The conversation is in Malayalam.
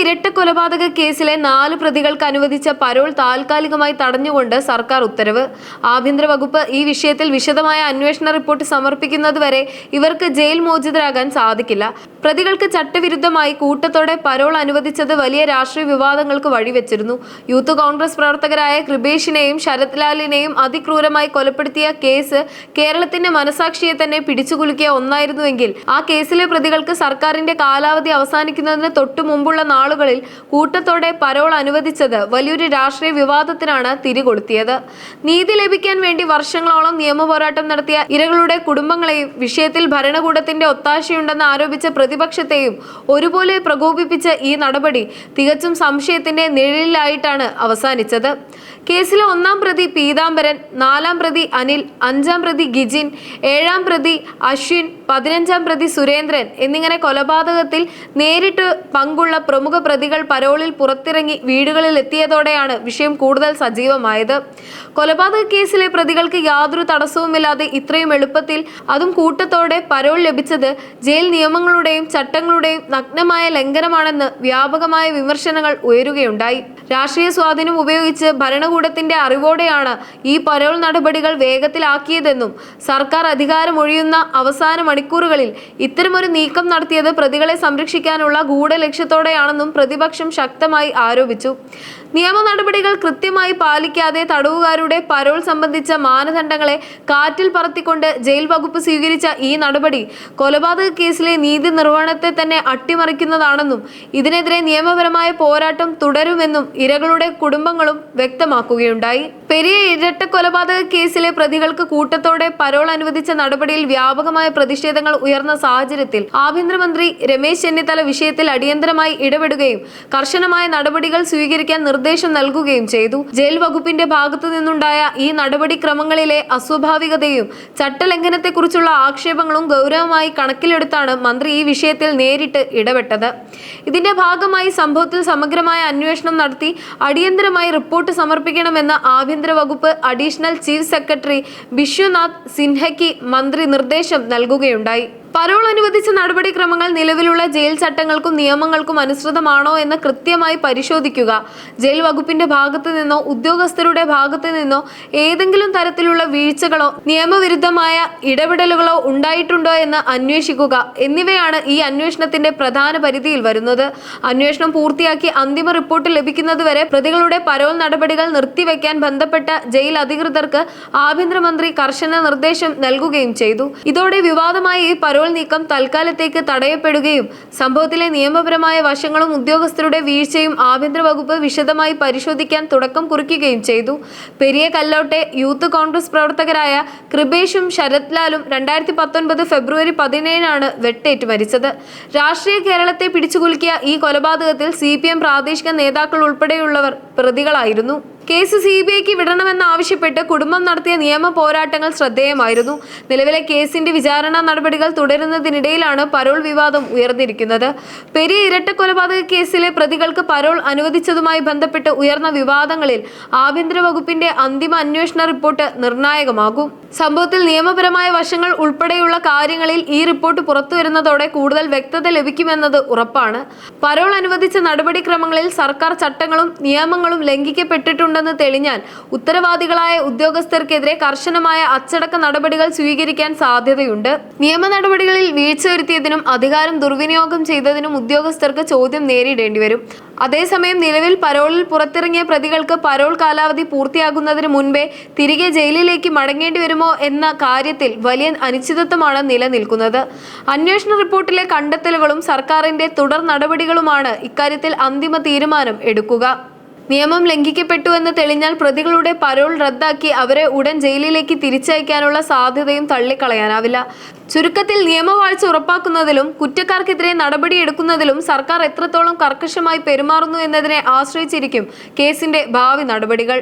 ഇരട്ട കൊലപാതക കേസിലെ 4 പ്രതികൾക്ക് അനുവദിച്ച പരോൾ താൽക്കാലികമായി തടഞ്ഞുകൊണ്ട് സർക്കാർ ഉത്തരവ്. ആഭ്യന്തര വകുപ്പ് ഈ വിഷയത്തിൽ വിശദമായ അന്വേഷണ റിപ്പോർട്ട് സമർപ്പിക്കുന്നതുവരെ ഇവർക്ക് ജയിൽ മോചിതരാകാൻ സാധിക്കില്ല. പ്രതികൾക്ക് ചട്ടവിരുദ്ധമായി കൂട്ടത്തോടെ പരോൾ അനുവദിച്ചത് വലിയ രാഷ്ട്രീയ വിവാദങ്ങൾക്ക് വഴിവെച്ചിരുന്നു. യൂത്ത് കോൺഗ്രസ് പ്രവർത്തകരായ കൃപേഷിനെയും ശരത് ലാലിനെയും അതിക്രൂരമായി കൊലപ്പെടുത്തിയ കേസ് കേരളത്തിന്റെ മനസാക്ഷിയെ തന്നെ പിടിച്ചുകുലുക്കിയ ഒന്നായിരുന്നുവെങ്കിൽ ആ കേസിലെ പ്രതികൾക്ക് സർക്കാരിന്റെ കാലാവധി അവസാനിക്കുന്നതിന് തൊട്ടു മുമ്പുള്ള നാളുകളിൽ കൂട്ടത്തോടെ പരോൾ അനുവദിച്ചത് വലിയൊരു രാഷ്ട്രീയ വിവാദത്തിനാണ് തിരികൊളുത്തിയത്. നീതി ലഭിക്കാൻ വേണ്ടി വർഷങ്ങളോളം നിയമപോരാട്ടം നടത്തിയ ഇരകളുടെ കുടുംബങ്ങളെയും വിഷയത്തിൽ ഭരണകൂടത്തിന്റെ ഒത്താശയുണ്ടെന്ന് ആരോപിച്ച പ്രതിപക്ഷത്തെയും ഒരുപോലെ പ്രകോപിപ്പിച്ച ഈ നടപടി തികച്ചും സംശയത്തിന്റെ നിഴലിലായിട്ടാണ് അവസാനിച്ചത്. കേസിലെ 1-ാം പ്രതി പീതാംബരൻ, 4-ാം പ്രതി അനിൽ, 5-ാം പ്രതി ഗിജിൻ, 7-ാം പ്രതി അശ്വിൻ, 15-ാം പ്രതി സുരേന്ദ്രൻ എന്നിങ്ങനെ കൊലപാതകത്തിൽ നേരിട്ട് പങ്കുള്ള പ്രമുഖ പ്രതികൾ പരോളിൽ പുറത്തിറങ്ങി വീടുകളിൽ എത്തിയതോടെയാണ് വിഷയം കൂടുതൽ സജീവമായത്. കൊലപാതക കേസിലെ പ്രതികൾക്ക് യാതൊരു തടസ്സവുമില്ലാതെ ഇത്രയും എളുപ്പത്തിൽ, അതും കൂട്ടത്തോടെ പരോൾ ലഭിച്ചത് ജയിൽ നിയമങ്ങളുടെയും ചട്ടങ്ങളുടെയും നഗ്നമായ ലംഘനമാണെന്ന് വ്യാപകമായ വിമർശനങ്ങൾ ഉയരുകയുണ്ടായി. രാഷ്ട്രീയ സ്വാധീനം ഉപയോഗിച്ച് ഭരണകൂടത്തിന്റെ അറിവോടെയാണ് ഈ പരോൾ നടപടികൾ വേഗത്തിലാക്കിയതെന്നും സർക്കാർ അധികാരമൊഴിയുന്ന അവസാന മണിക്കൂറുകളിൽ ഇത്തരമൊരു നീക്കം നടത്തിയത് പ്രതികളെ സംരക്ഷിക്കാനുള്ള ഗൂഢലക്ഷ്യത്തോടെയാണെന്നും പ്രതിപക്ഷം ശക്തമായി ആരോപിച്ചു. നിയമ നടപടികൾ കൃത്യമായി പാലിക്കാതെ തടവുകാരുടെ പരോൾ സംബന്ധിച്ച മാനദണ്ഡങ്ങളെ കാറ്റിൽ പറത്തിക്കൊണ്ട് ജയിൽ വകുപ്പ് സ്വീകരിച്ച ഈ നടപടി കൊലപാതക കേസിലെ നീതി നിർവഹണത്തെ തന്നെ അട്ടിമറിക്കുന്നതാണെന്നും ഇതിനെതിരെ നിയമപരമായ പോരാട്ടം തുടരുമെന്നും ഇരകളുടെ കുടുംബങ്ങളും വ്യക്തമാക്കുകയുണ്ടായി. പെരിയ ഇരട്ട കൊലപാതക കേസിലെ പ്രതികൾക്ക് കൂട്ടത്തോടെ പരോൾ അനുവദിച്ച നടപടിയിൽ വ്യാപകമായ പ്രതിഷേധങ്ങൾ ഉയർന്ന സാഹചര്യത്തിൽ ആഭ്യന്തരമന്ത്രി രമേശ് ചെന്നിത്തല വിഷയത്തിൽ അടിയന്തരമായി ഇടപെടുകയും കർശനമായ നടപടികൾ സ്വീകരിക്കാൻ നിർദ്ദേശം നൽകുകയും ചെയ്തു. ജയിൽ വകുപ്പിന്റെ ഭാഗത്തു നിന്നുണ്ടായ ഈ നടപടിക്രമങ്ങളിലെ അസ്വാഭാവികതയും ചട്ടലംഘനത്തെക്കുറിച്ചുള്ള ആക്ഷേപങ്ങളും ഗൗരവമായി കണക്കിലെടുത്താണ് മന്ത്രി ഈ വിഷയത്തിൽ നേരിട്ട് ഇടപെട്ടത്. ഇതിന്റെ ഭാഗമായി സംഭവത്തിൽ സമഗ്രമായ അന്വേഷണം നടത്തി അടിയന്തരമായി റിപ്പോർട്ട് സമർപ്പിക്കണമെന്ന് ആഭ്യന്തര വകുപ്പ് അഡീഷണൽ ചീഫ് സെക്രട്ടറി ബിശ്വനാഥ് സിൻഹയ്ക്ക് മന്ത്രി നിർദ്ദേശം നൽകുകയുണ്ടായി. പരോൾ അനുവദിച്ച നടപടിക്രമങ്ങൾ നിലവിലുള്ള ജയിൽ ചട്ടങ്ങൾക്കും നിയമങ്ങൾക്കും അനുസൃതമാണോ എന്ന് കൃത്യമായി പരിശോധിക്കുക. ജയിൽ വകുപ്പിന്റെ ഭാഗത്തു നിന്നോ ഉദ്യോഗസ്ഥരുടെ ഭാഗത്തു നിന്നോ ഏതെങ്കിലും തരത്തിലുള്ള വീഴ്ചകളോ നിയമവിരുദ്ധമായ ഇടപെടലുകളോ ഉണ്ടായിട്ടുണ്ടോ എന്ന് അന്വേഷിക്കുക എന്നിവയാണ് ഈ അന്വേഷണത്തിന്റെ പ്രധാന പരിധിയിൽ വരുന്നത്. അന്വേഷണം പൂർത്തിയാക്കി അന്തിമ റിപ്പോർട്ട് ലഭിക്കുന്നതുവരെ പ്രതികളുടെ പരോൾ നടപടികൾ നിർത്തിവെക്കാൻ ബന്ധപ്പെട്ട ജയിൽ അധികൃതർക്ക് ആഭ്യന്തരമന്ത്രി കർശന നിർദ്ദേശം നൽകുകയും ചെയ്തു. ഇതോടെ വിവാദമായ ഈ പരോൾ നീക്കം തൽക്കാലത്തേക്ക് തടയപ്പെടുകയും സംഭവത്തിലെ നിയമപരമായ വശങ്ങളും ഉദ്യോഗസ്ഥരുടെ വീഴ്ചയും ആഭ്യന്തര വകുപ്പ് വിശദമായി പരിശോധിക്കാൻ തുടക്കം കുറിക്കുകയും ചെയ്തു. പെരിയ കല്ലോട്ടെ യൂത്ത് കോൺഗ്രസ് പ്രവർത്തകരായ കൃപേഷും ശരത് ലാലും 2019 ഫെബ്രുവരി 17 വെട്ടേറ്റ് മരിച്ചത്. രാഷ്ട്രീയ കേരളത്തെ പിടിച്ചുകുലുക്കിയ ഈ കൊലപാതകത്തിൽ CPM പ്രാദേശിക നേതാക്കൾ ഉൾപ്പെടെയുള്ളവർ പ്രതികളായിരുന്നു. കേസ് CBIക്ക് വിടണമെന്നാവശ്യപ്പെട്ട് കുടുംബം നടത്തിയ നിയമ പോരാട്ടങ്ങൾ ശ്രദ്ധേയമായിരുന്നു. നിലവിലെ കേസിന്റെ വിചാരണ നടപടികൾ തുടരുന്നതിനിടയിലാണ് പരോൾ വിവാദം ഉയർന്നിരിക്കുന്നത്. പെരിയ ഇരട്ട കൊലപാതക കേസിലെ പ്രതികൾക്ക് പരോൾ അനുവദിച്ചതുമായി ബന്ധപ്പെട്ട് ഉയർന്ന വിവാദങ്ങളിൽ ആഭ്യന്തര വകുപ്പിന്റെ അന്തിമ അന്വേഷണ റിപ്പോർട്ട് നിർണായകമാകും. സംഭവത്തിൽ നിയമപരമായ വശങ്ങൾ ഉൾപ്പെടെയുള്ള കാര്യങ്ങളിൽ ഈ റിപ്പോർട്ട് പുറത്തുവരുന്നതോടെ കൂടുതൽ വ്യക്തത ലഭിക്കുമെന്നത് ഉറപ്പാണ്. പരോൾ അനുവദിച്ച നടപടിക്രമങ്ങളിൽ സർക്കാർ ചട്ടങ്ങളും നിയമങ്ങളും ലംഘിക്കപ്പെട്ടിട്ടുണ്ട് തെളിഞ്ഞാൽ ഉത്തരവാദികളായ ഉദ്യോഗസ്ഥർക്കെതിരെ കർശനമായ അച്ചടക്ക നടപടികൾ സ്വീകരിക്കാൻ സാധ്യതയുണ്ട്. നിയമ നടപടികളിൽ വീഴ്ച വരുത്തിയതിനും അധികാരം ദുർവിനിയോഗം ചെയ്തതിനും ഉദ്യോഗസ്ഥർക്ക് ചോദ്യം നേരിടേണ്ടി വരും. അതേസമയം നിലവിൽ പരോളിൽ പുറത്തിറങ്ങിയ പ്രതികൾക്ക് പരോൾ കാലാവധി പൂർത്തിയാകുന്നതിന് മുൻപേ തിരികെ ജയിലിലേക്ക് മടങ്ങേണ്ടി വരുമോ എന്ന കാര്യത്തിൽ വലിയ അനിശ്ചിതത്വമാണ് നിലനിൽക്കുന്നത്. അന്വേഷണ റിപ്പോർട്ടിലെ കണ്ടെത്തലുകളും സർക്കാരിന്റെ തുടർ നടപടികളുമാണ് ഇക്കാര്യത്തിൽ അന്തിമ തീരുമാനം എടുക്കുക. നിയമം ലംഘിക്കപ്പെട്ടുവെന്ന് തെളിഞ്ഞാൽ പ്രതികളുടെ പരോൾ റദ്ദാക്കി അവരെ ഉടൻ ജയിലിലേക്ക് തിരിച്ചയക്കാനുള്ള സാധ്യതയും തള്ളിക്കളയാനാവില്ല. ചുരുക്കത്തിൽ നിയമവാഴ്ച ഉറപ്പാക്കുന്നതിലും കുറ്റക്കാർക്കെതിരെ നടപടിയെടുക്കുന്നതിലും സർക്കാർ എത്രത്തോളം കർക്കശമായി പെരുമാറുന്നു എന്നതിനെ ആശ്രയിച്ചിരിക്കും കേസിന്റെ ഭാവി നടപടികൾ.